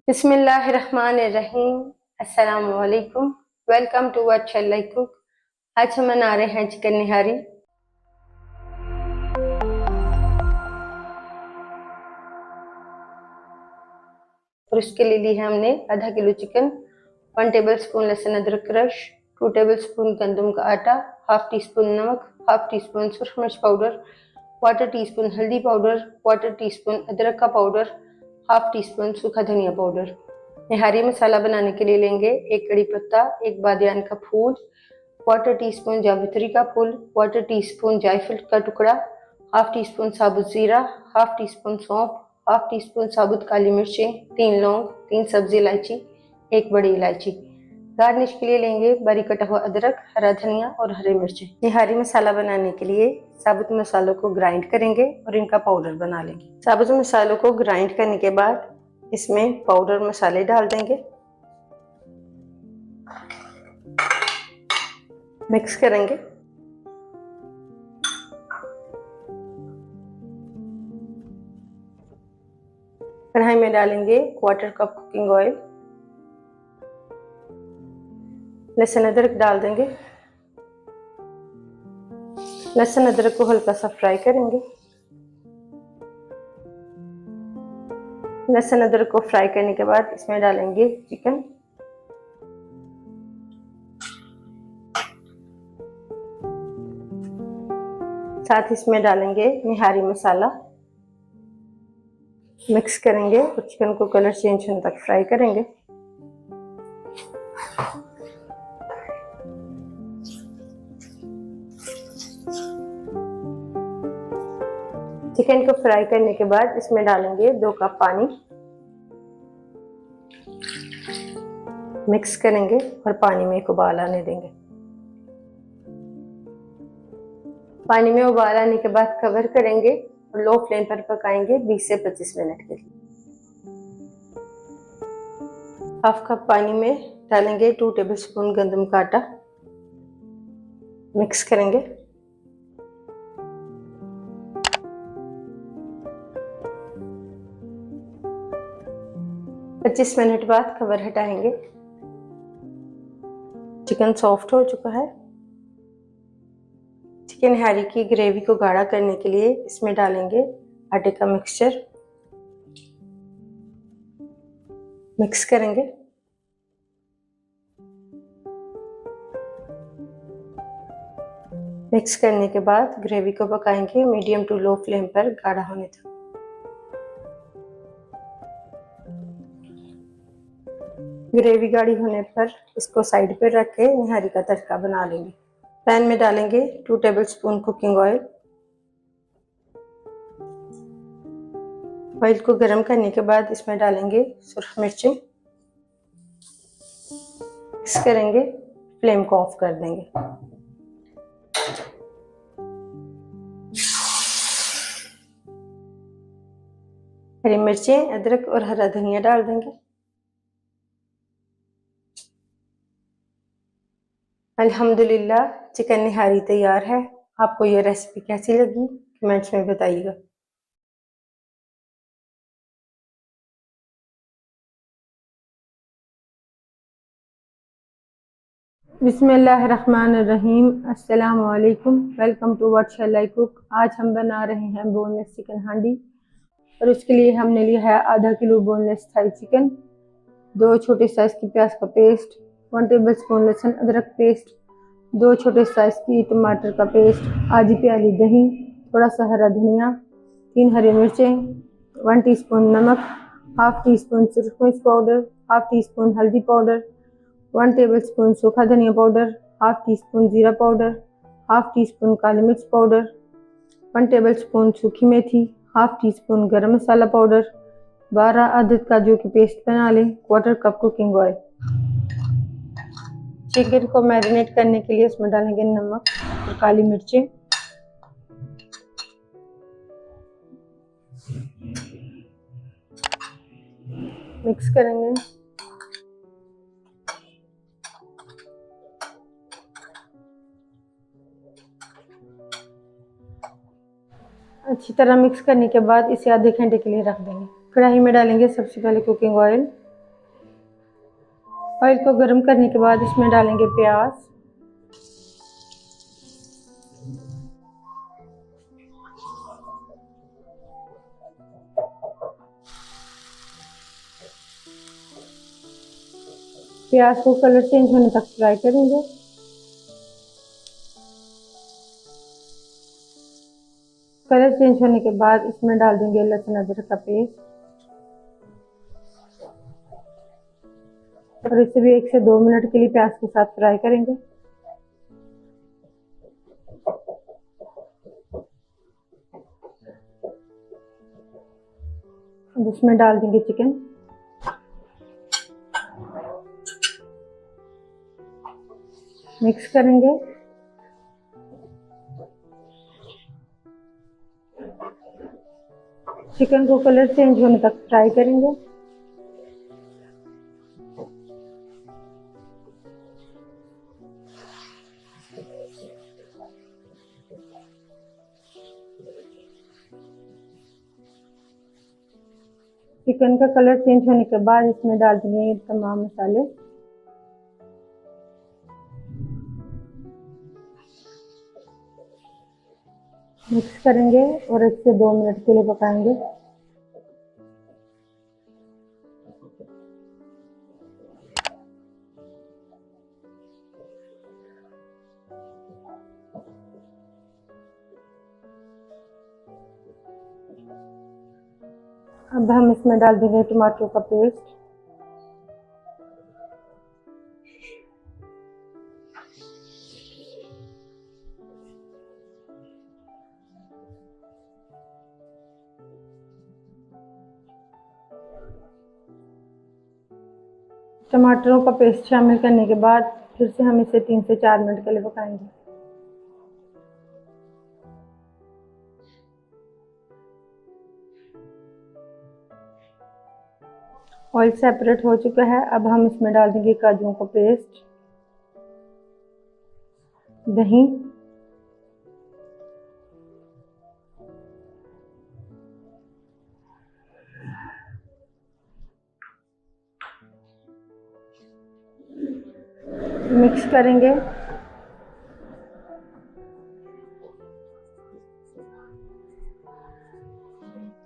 बिस्मिल्लाहिर्रहमानिर्रहीम। अस्सलामुअलैकुम। Welcome to अच्छा लाइक कुक। आज हम बना रहे हैं चिकन निहारी। और इसके लिए ली है हमने आधा किलो चिकन, 1 टेबल स्पून लहसुन अदरक क्रश, 2 टेबल स्पून गंदम का आटा, हाफ टी स्पून नमक, हाफ टी स्पून सुरख मिर्च पाउडर, क्वार्टर टी स्पून हल्दी पाउडर, क्वार्टर टी स्पून अदरक का पाउडर, हाफ टी स्पून सूखा धनिया पाउडर। निहारी मसाला बनाने के लिए लेंगे 1 कड़ी पत्ता, 1 बादियान का फूल, क्वार्टर टी स्पून जावित्री का फूल, क्वार्टर टी स्पून जायफल का टुकड़ा, हाफ टी स्पून साबुत जीरा, हाफ टी स्पून सौंफ, हाफ टी स्पून साबुत काली मिर्चें, 3 लौंग, 3 सब्जी इलायची, 1 बड़ी इलायची। गार्निश के लिए लेंगे बारीक कटा हुआ अदरक, हरा धनिया और हरी मिर्चें। निहारी मसाला बनाने के लिए साबुत मसालों को ग्राइंड करेंगे और इनका पाउडर बना लेंगे। साबुत मसालों को ग्राइंड करने के बाद इसमें पाउडर मसाले डाल देंगे, मिक्स करेंगे। कढ़ाई में डालेंगे क्वार्टर कप कुकिंग ऑयल, लहसुन अदरक डाल देंगे। लहसुन अदरक को हल्का सा फ्राई करेंगे। लहसुन अदरक को फ्राई करने के बाद इसमें डालेंगे चिकन, साथ इसमें डालेंगे निहारी मसाला, मिक्स करेंगे और चिकन को कलर चेंज होने तक फ्राई करेंगे। चिकन को फ्राई करने के बाद इसमें डालेंगे 2 कप पानी, मिक्स करेंगे और पानी में एक उबाल आने देंगे। पानी में उबाल आने के बाद कवर करेंगे और लो फ्लेम पर पकाएंगे 20 से 25 मिनट के लिए। हाफ कप पानी में डालेंगे 2 टेबल स्पून गंदम का आटा, मिक्स करेंगे। पच्चीस मिनट बाद कवर हटाएंगे। चिकन सॉफ्ट हो चुका है। चिकन निहारी की ग्रेवी को गाढ़ा करने के लिए इसमें डालेंगे आटे का मिक्सचर, मिक्स करेंगे। मिक्स करने के बाद ग्रेवी को पकाएंगे मीडियम टू लो फ्लेम पर गाढ़ा होने तक। ग्रेवी गाढ़ी होने पर इसको साइड पर रख के निहारी का तड़का बना लेंगे। पैन में डालेंगे 2 table spoon cooking oil. Oil को गर्म करने के बाद इसमें डालेंगे सुरख मिर्चें, मिक्स करेंगे, फ्लेम को ऑफ कर देंगे। हरी मिर्चें, अदरक और हरा धनिया डाल देंगे। अल्हम्दुलिल्लाह चिकन निहारी तैयार है। आपको ये रेसिपी कैसी लगी कमेंट्स में बताइएगा। बिस्मिल्लाहिर्रहमानिर्रहीम। अस्सलाम वालेकुम। वेलकम टू अच्छा लाइक कुक। आज हम बना रहे हैं बोनलेस चिकन हांडी और उसके लिए हमने लिया है आधा किलो बोनलेस थाई चिकन, 2 छोटे साइज की प्याज का पेस्ट, 1 टेबल स्पून लहसुन अदरक पेस्ट, 2 छोटे साइज की टमाटर का पेस्ट, आधी प्याली दही, थोड़ा सा हरा धनिया, 3 हरी मिर्चें, 1 टीस्पून नमक, हाफ टी स्पून सुरख मिर्च पाउडर, हाफ टी स्पून हल्दी पाउडर, 1 टेबल स्पून सूखा धनिया पाउडर, हाफ टी स्पून जीरा पाउडर, हाफ टी स्पून काली मिर्च पाउडर, 1 टेबल स्पून सूखी मेथी, हाफ टी स्पून गरम मसाला पाउडर, 12 अदरक काजू की पेस्ट बना लें, quarter cup cooking oil. Chicken को मैरिनेट करने के लिए इसमें डालेंगे नमक और काली मिर्चें, मिक्स करेंगे। अच्छी तरह मिक्स करने के बाद इसे आधे घंटे के लिए रख देंगे। कढ़ाई में डालेंगे सबसे पहले कुकिंग ऑयल, ऑयल को गर्म करने के बाद इसमें डालेंगे प्याज, प्याज को कलर चेंज होने तक फ्राई करेंगे। कलर चेंज होने के बाद इसमें डाल देंगे लहसुन अदरक का पेस्ट और इसे भी 1 से 2 मिनट के लिए प्याज के साथ फ्राई करेंगे। अब इसमें डाल देंगे चिकन, मिक्स करेंगे। चिकन को कलर चेंज होने तक फ्राई करेंगे। चिकन का कलर चेंज होने के बाद इसमें डाल देंगे तमाम मसाले। मिक्स करेंगे और 1 से 2 मिनट के लिए पकाएंगे। अब हम इसमें डाल देंगे टमाटर का पेस्ट, टमाटरों का पेस्ट शामिल करने के बाद फिर से हम इसे 3 से 4 मिनट के लिए पकाएंगे। ऑयल सेपरेट हो चुका है। अब हम इसमें डाल देंगे काजुओं का पेस्ट, दही, मिक्स करेंगे।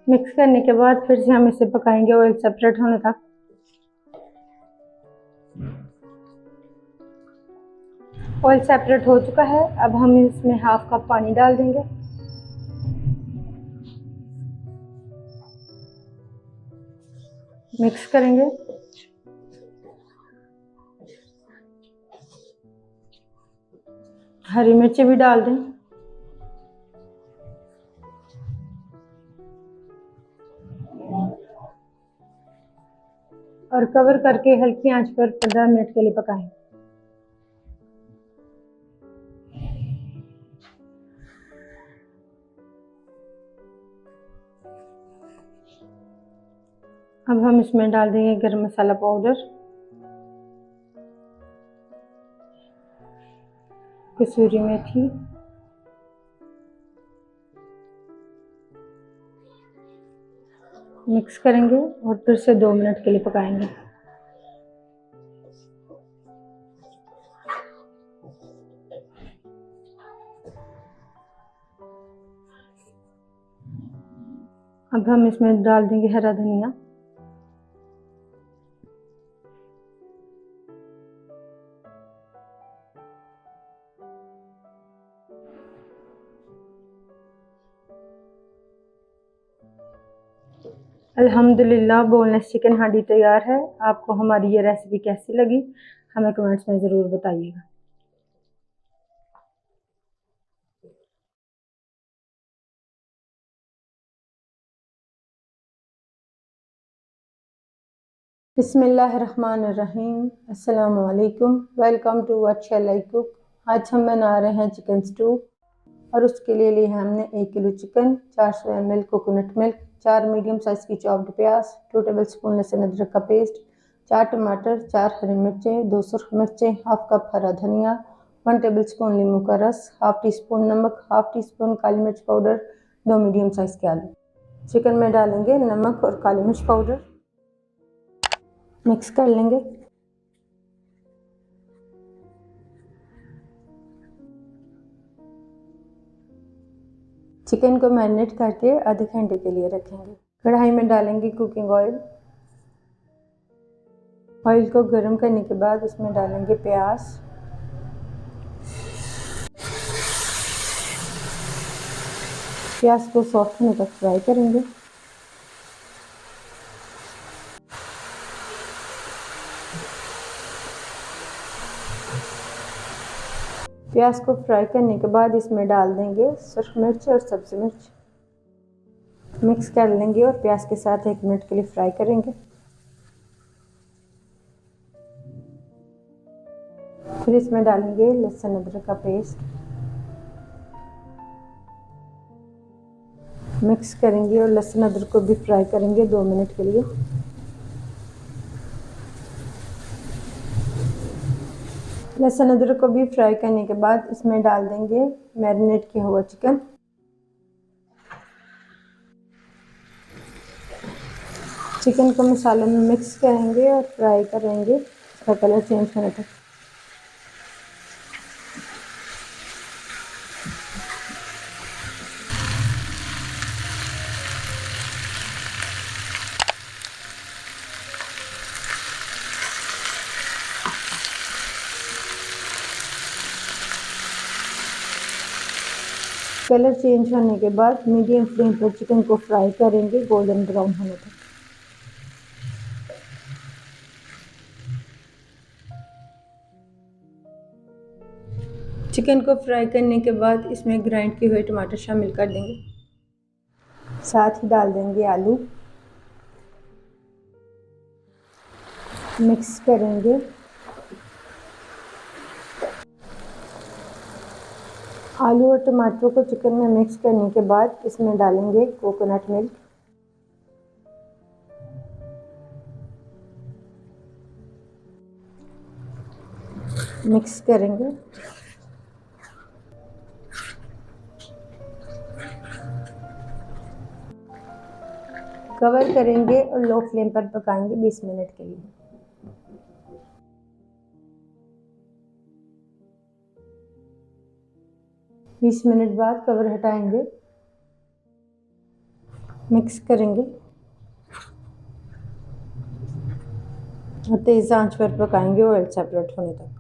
मिक्स करने के बाद फिर से हम इसे पकाएंगे ऑयल सेपरेट होने तक। ऑयल सेपरेट हो चुका है। अब हम इसमें हाफ कप पानी डाल देंगे। मिक्स करेंगे। हरी मिर्ची भी डाल दें और कवर करके हल्की आंच पर 15 मिनट के लिए पकाएं। अब हम इसमें डाल देंगे गरम मसाला पाउडर, कसूरी मेथी, मिक्स करेंगे और फिर से 2 मिनट के लिए पकाएंगे। अब हम इसमें डाल देंगे हरा धनिया, अल्हम्दुलिल्लाह बोनलेस चिकन हांडी तैयार है। आपको हमारी ये रेसिपी कैसी लगी हमें कमेंट्स में ज़रूर बताइएगा। बिस्मिल्लाहिर्रहमानिर्रहीम, अस्सलामु अलैकुम, welcome to what shall I cook. आज हम बना रहे हैं चिकन स्टू और उसके लिए लिया हमने 1 kilo chicken, 400 ml coconut milk, 4 medium size की चॉप्ड प्याज, 2 टेबलस्पून लहसुन अदरक का पेस्ट, 4 टमाटर, 4 हरी मिर्चें, 2 सुर्ख मिर्चें, हाफ कप हरा धनिया, 1 टेबलस्पून नींबू का रस, हाफ टी स्पून नमक, हाफ टी स्पून काली मिर्च पाउडर, 2 मीडियम साइज़ के आलू। चिकन में डालेंगे नमक और काली मिर्च पाउडर, मिक्स कर लेंगे। चिकन को मैरिनेट करके आधे घंटे के लिए रखेंगे। कढ़ाई में डालेंगे कुकिंग ऑयल। ऑयल को गर्म करने के बाद इसमें डालेंगे प्याज। प्याज को सॉफ्ट होने तक फ्राई करेंगे। प्याज को फ्राई करने के बाद इसमें डाल देंगे सुर्ख मिर्च और सब्ज़ी मिर्च। मिक्स कर लेंगे और प्याज के साथ 1 मिनट के लिए फ्राई करेंगे। फिर इसमें डालेंगे लहसुन अदरक का पेस्ट। मिक्स करेंगे और लहसुन अदरक को भी फ्राई करेंगे 2 मिनट के लिए। लहसुन अदरक को भी फ्राई करने के बाद इसमें डाल देंगे मैरिनेट किया हुआ चिकन। चिकन को मसालों में मिक्स करेंगे और फ्राई करेंगे इसका कलर चेंज होने तक। कलर चेंज होने के बाद मीडियम फ्लेम पर चिकन को फ्राई करेंगे गोल्डन ब्राउन होने तक। चिकन को फ्राई करने के बाद इसमें ग्राइंड किए हुए टमाटर शामिल कर देंगे। साथ ही डाल देंगे आलू। मिक्स करेंगे। आलू और टमाटर को चिकन में मिक्स करने के बाद इसमें डालेंगे कोकोनट मिल्क। मिक्स करेंगे। कवर करेंगे और लो फ्लेम पर पकाएंगे 20 मिनट के लिए। बीस मिनट बाद कवर हटाएंगे। मिक्स करेंगे और तेज आंच पर पकाएंगे ऑयल सेपरेट होने तक।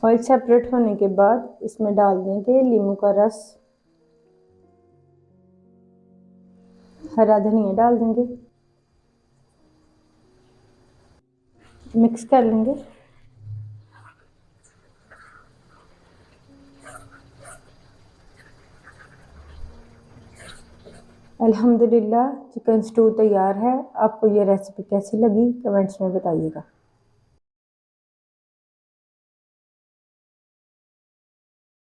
ऑयल सेपरेट होने के बाद इसमें डाल देंगे नींबू का रस। हरा धनिया डाल देंगे। मिक्स कर लेंगे। अल्हम्दुलिल्लाह चिकन स्टू तैयार है। आपको ये रेसिपी कैसी लगी कमेंट्स में बताइएगा।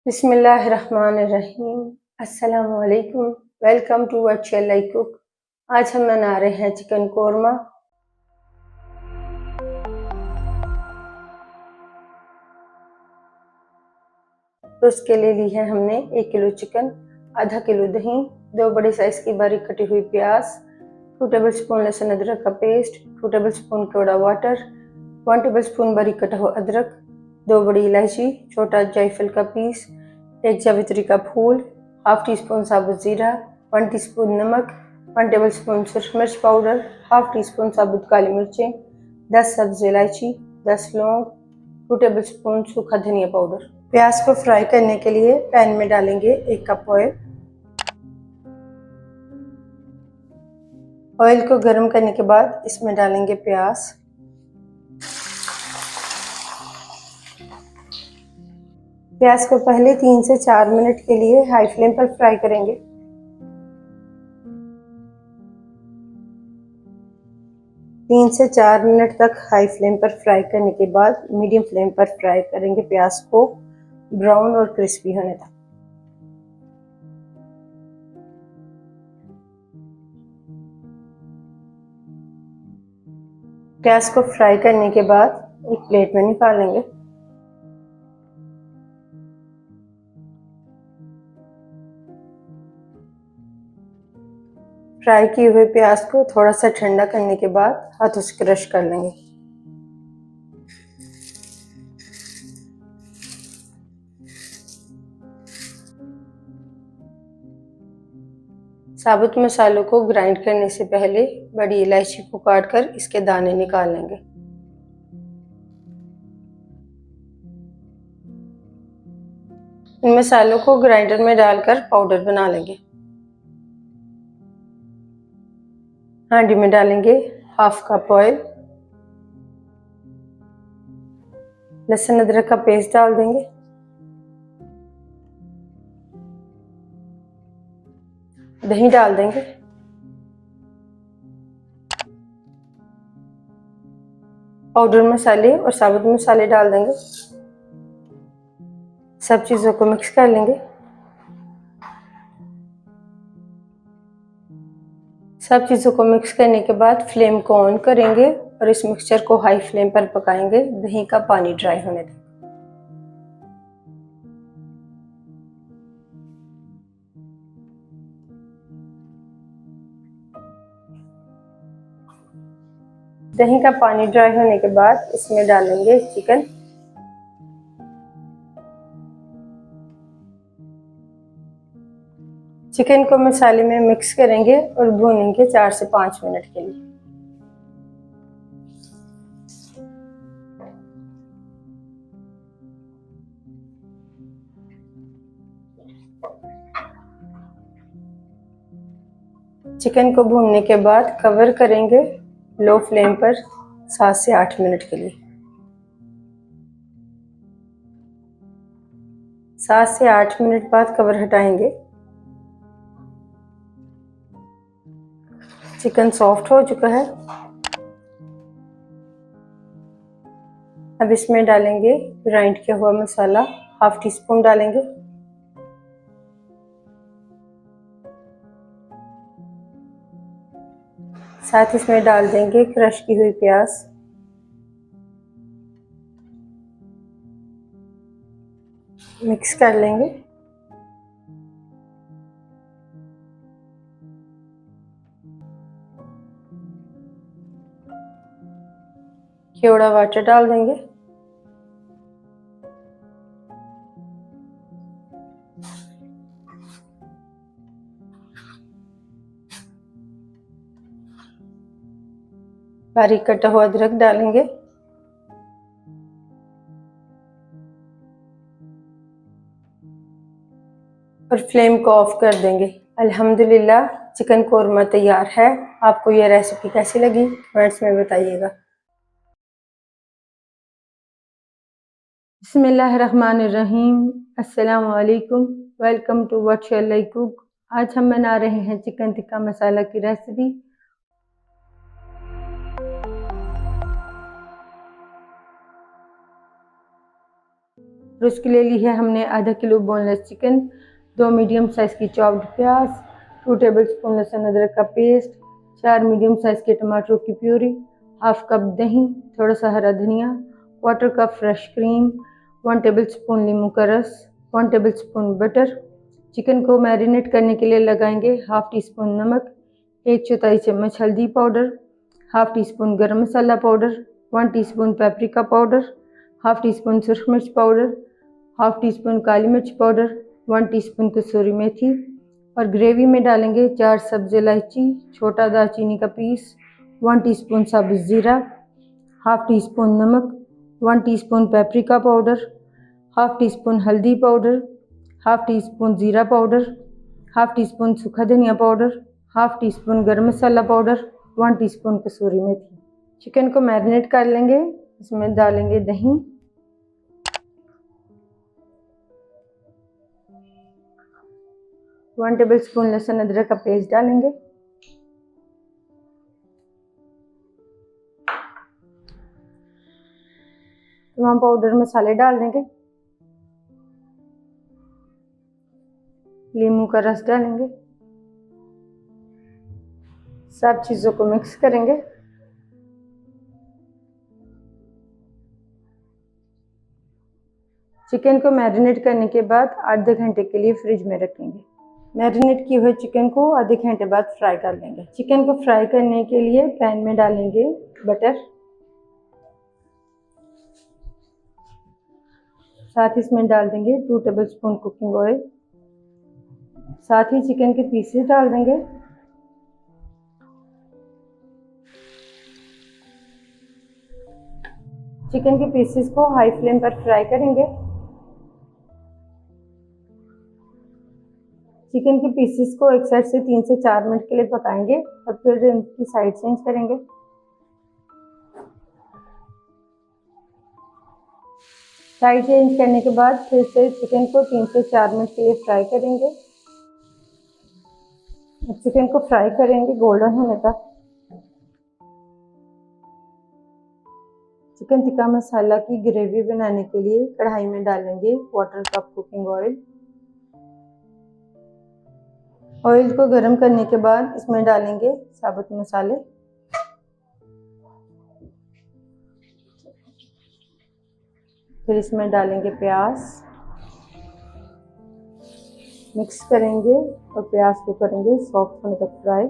बिस्मिल्लाहिर्रहमानिर्रहीम। अस्सलाम वालेकुम। वेलकम टू अच्छी कुक। आज हम बना रहे हैं चिकन कोरमा। तो उसके लिए ली है हमने 1 किलो चिकन, आधा किलो दही, 2 बड़े साइज की बारीक कटी हुई प्याज, 2 टेबलस्पून लहसुन अदरक का पेस्ट, 2 टेबलस्पून कोड़ा वाटर, 1 टेबलस्पून बारीक कटा हुआ अदरक, 2 बड़ी इलायची, छोटा जायफल का पीस, 1 जावित्री का फूल, हाफ टी स्पून साबुत ज़ीरा, 1 टीस्पून नमक, 1 टेबलस्पून सुरख मिर्च पाउडर, हाफ टी स्पून साबुत काली मिर्चें, 10 सब्ज़ इलायची, 10 लौंग, 2 टेबलस्पून सूखा धनिया पाउडर। प्याज को फ्राई करने के लिए पैन में डालेंगे 1 कप ऑयल। ऑयल को गर्म करने के बाद इसमें डालेंगे प्याज। प्याज को पहले 3 से 4 मिनट के लिए हाई फ्लेम पर फ्राई करेंगे। तीन से 4 मिनट तक हाई फ्लेम पर फ्राई करने के बाद मीडियम फ्लेम पर फ्राई करेंगे प्याज को ब्राउन और क्रिस्पी होने तक। प्याज को फ्राई करने के बाद एक प्लेट में निकालेंगे। फ्राई किए हुए प्याज को थोड़ा सा ठंडा करने के बाद हाथों से क्रश कर लेंगे। साबुत मसालों को ग्राइंड करने से पहले बड़ी इलायची को काटकर इसके दाने निकाल लेंगे। इन मसालों को ग्राइंडर में डालकर पाउडर बना लेंगे। हांडी में डालेंगे हाफ कप ऑयल, लहसुन अदरक का पेस्ट डाल देंगे, दही डाल देंगे, पाउडर मसाले और साबुत मसाले डाल देंगे। सब चीज़ों को मिक्स कर लेंगे। सब चीज़ों को मिक्स करने के बाद फ्लेम को ऑन करेंगे और इस मिक्सचर को हाई फ्लेम पर पकाएंगे दही का पानी ड्राई होने तक। दही का पानी ड्राई होने के बाद इसमें डालेंगे चिकन। चिकन को मसाले में मिक्स करेंगे और भूनेंगे 4 से 5 मिनट के लिए। चिकन को भूनने के बाद कवर करेंगे लो फ्लेम पर 7 से 8 मिनट के लिए। 7 से 8 मिनट बाद कवर हटाएंगे। चिकन सॉफ्ट हो चुका है। अब इसमें डालेंगे ग्राइंड किया हुआ मसाला, हाफ टी स्पून डालेंगे। साथ इसमें डाल देंगे क्रश की हुई प्याज, मिक्स कर लेंगे। केवड़ा वाटर डाल देंगे। बारीक कटा हुआ अदरक डालेंगे। और फ्लेम को ऑफ कर देंगे। अल्हम्दुलिल्लाह चिकन कोरमा तैयार है। आपको ये रेसिपी कैसी लगी कमेंट्स में बताइएगा। बिस्मिल्लाहिर्रहमानिर्रहीम, अस्सलाम वालेकुम, welcome to what shall I cook. आज हम बना रहे हैं चिकन टिक्का मसाला की रेसिपी। और उसके लिए ली है हमने आधा kilo boneless chicken, 2 medium size की चॉप्ड प्याज, 2 टेबलस्पून लहसुन अदरक का पेस्ट, 4 मीडियम साइज़ के टमाटरों की प्यूरी, हाफ कप दही, थोड़ा सा हरा धनिया, 1/4 कप फ्रेश क्रीम, 1 टेबलस्पून नींबू का रस, 1 टेबलस्पून बटर। चिकन को मैरिनेट करने के लिए लगाएंगे हाफ टी स्पून नमक, 1/4 चम्मच हल्दी powder, half teaspoon garam masala powder, 1 teaspoon paprika powder, half teaspoon सुरख मिर्च पाउडर, हाफ टी स्पून काली मिर्च पाउडर, 1 टीस्पून कसूरी मेथी। और ग्रेवी में डालेंगे 4 सब्ज़ इलायची, छोटा दालचीनी का पीस, 1 टीस्पून साबुत ज़ीरा, हाफ टी स्पून नमक, 1 teaspoon paprika powder, half tea spoon हल्दी पाउडर, हाफ टी स्पून ज़ीरा पाउडर, हाफ टी स्पून सूखा धनिया powder, half teaspoon garam masala powder, 1 teaspoon कसूरी मेथी। चिकन को मैरिनेट कर लेंगे। इसमें डालेंगे दही, 1 टेबलस्पून लहसुन अदरक का पेस्ट डालेंगे, तमाम पाउडर मसाले डाल देंगे, नींबू का रस डालेंगे, सब चीज़ों को मिक्स करेंगे। चिकन को मैरिनेट करने के बाद आधे घंटे के लिए फ्रिज में रखेंगे। मैरिनेट किए हुए चिकन को आधे घंटे बाद फ्राई कर लेंगे। चिकन को फ्राई करने के लिए पैन में डालेंगे बटर, साथ ही इसमें डाल देंगे 2 टेबलस्पून कुकिंग ऑयल, साथ ही चिकन के पीसेस डाल देंगे। चिकन के पीसेस को हाई फ्लेम पर फ्राई करेंगे। चिकन के पीसेस को एक साइड से 3 से 4 मिनट के लिए पकाएंगे और फिर इनकी साइड चेंज करेंगे। साइड चेंज करने के बाद फिर से चिकन को 3 से 4 मिनट के लिए फ्राई करेंगे। चिकन को फ्राई करेंगे गोल्डन होने तक। चिकन टिक्का मसाला की ग्रेवी बनाने के लिए कढ़ाई में डालेंगे 1/4 कप कुकिंग ऑयल। ऑयल को गर्म करने के बाद इसमें डालेंगे साबुत मसाले, फिर इसमें डालेंगे प्याज, मिक्स करेंगे और प्याज को करेंगे सॉफ्ट होने तक फ्राई।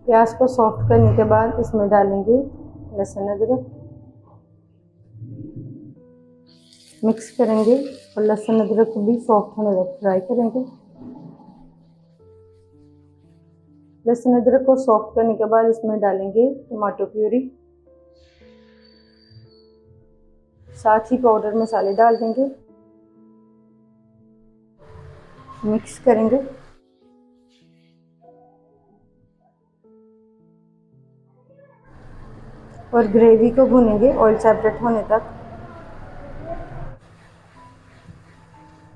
प्याज को सॉफ्ट करने के बाद इसमें डालेंगे लहसुन अदरक, मिक्स करेंगे और लहसुन अदरक को भी सॉफ्ट होने तक फ्राई करेंगे। लहसुन अदरक को सॉफ्ट करने के बाद इसमें डालेंगे टमाटो प्यूरी, साथ ही पाउडर मसाले डाल देंगे, मिक्स करेंगे। और ग्रेवी को भूनेंगे ऑयल सेपरेट होने तक।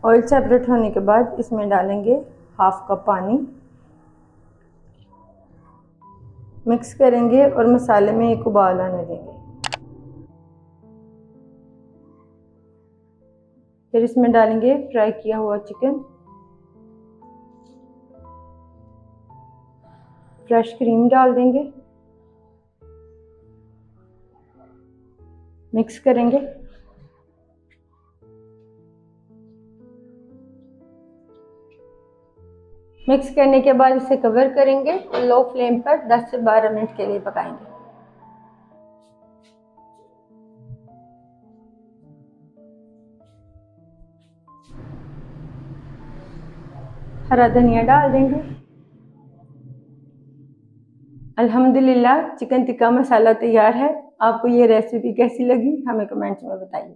ऑयल सेपरेट होने के बाद इसमें डालेंगे 1/2 कप पानी, मिक्स करेंगे और मसाले में एक उबाल आने देंगे। फिर इसमें डालेंगे फ्राई किया हुआ चिकन, फ्रेश क्रीम डाल देंगे, मिक्स करेंगे। मिक्स करने के बाद इसे कवर करेंगे और लो फ्लेम पर 10 से 12 मिनट के लिए पकाएंगे। हरा धनिया डाल देंगे। अल्हम्दुलिल्लाह चिकन टिक्का मसाला तैयार है। आपको ये रेसिपी कैसी लगी हमें कमेंट्स में बताइए।